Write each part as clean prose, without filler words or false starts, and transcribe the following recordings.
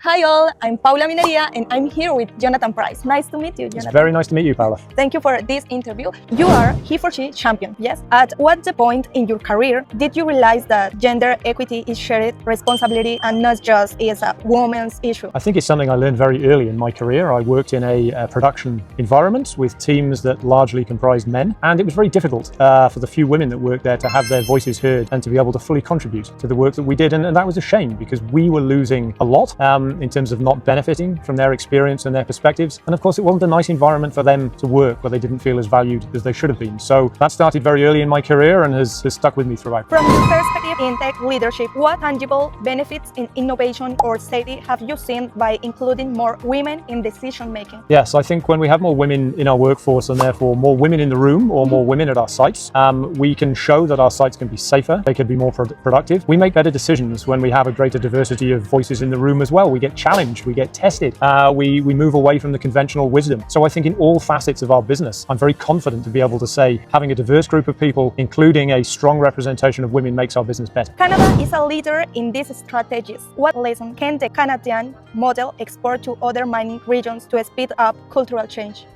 Hi all, I'm Paula Minería and I'm here with Jonathan Price. Nice to meet you, Jonathan. It's very nice to meet you, Paula. Thank you for this interview. You are he for she champion, yes? At what point in your career did you realize that gender equity is shared responsibility and not just is a woman's issue? I think it's something I learned very early in my career. I worked in a production environment with teams that largely comprised men, and it was very difficult for the few women that worked there to have their voices heard and to be able to fully contribute to the work that we did. And that was a shame because we were losing a lot in terms of not benefiting from their experience and their perspectives. And of course, it wasn't a nice environment for them to work where they didn't feel as valued as they should have been. So that started very early in my career and has stuck with me throughout. From your perspective in tech leadership, what tangible benefits in innovation or safety have you seen by including more women in decision making? Yes, I think when we have more women in our workforce and therefore more women in the room or more women at our sites, we can show that our sites can be safer, they can be more productive. We make better decisions when we have a greater diversity of voices in the room as well. We get challenged, we get tested, we move away from the conventional wisdom. So I think in all facets of our business, I'm very confident to be able to say having a diverse group of people, including a strong representation of women, makes our business better. Canada is a leader in these strategies. What lesson can the Canadian model export to other mining regions to speed up cultural change?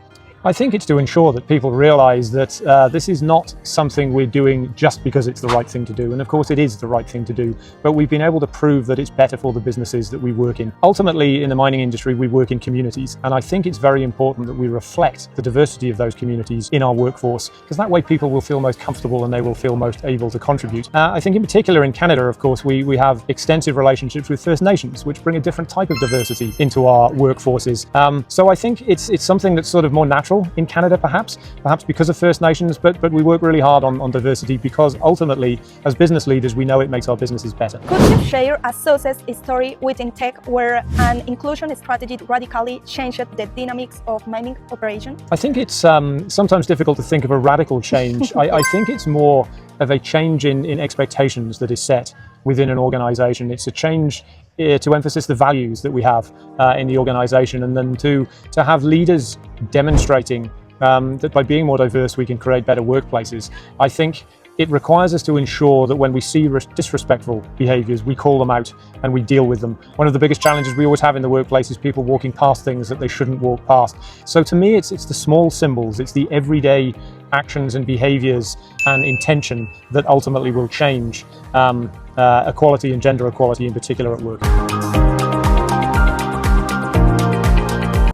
I think it's to ensure that people realise that this is not something we're doing just because it's the right thing to do. And of course it is the right thing to do, but we've been able to prove that it's better for the businesses that we work in. Ultimately, in the mining industry, we work in communities, and I think it's very important that we reflect the diversity of those communities in our workforce, because that way people will feel most comfortable and they will feel most able to contribute. I think in particular in Canada, of course, we have extensive relationships with First Nations, which bring a different type of diversity into our workforces. So I think it's something that's sort of more natural in Canada, perhaps because of First Nations, but we work really hard on diversity because ultimately, as business leaders, we know it makes our businesses better. Could you share a success story within tech where an inclusion strategy radically changed the dynamics of mining operation? I think it's sometimes difficult to think of a radical change. I think it's more of a change in expectations that is set within an organization. It's a change to emphasize the values that we have in the organization, and then to have leaders demonstrating that by being more diverse we can create better workplaces. I think it requires us to ensure that when we see disrespectful behaviours, we call them out and we deal with them. One of the biggest challenges we always have in the workplace is people walking past things that they shouldn't walk past. So to me, it's the small symbols, it's the everyday actions and behaviours and intention that ultimately will change equality and gender equality in particular at work.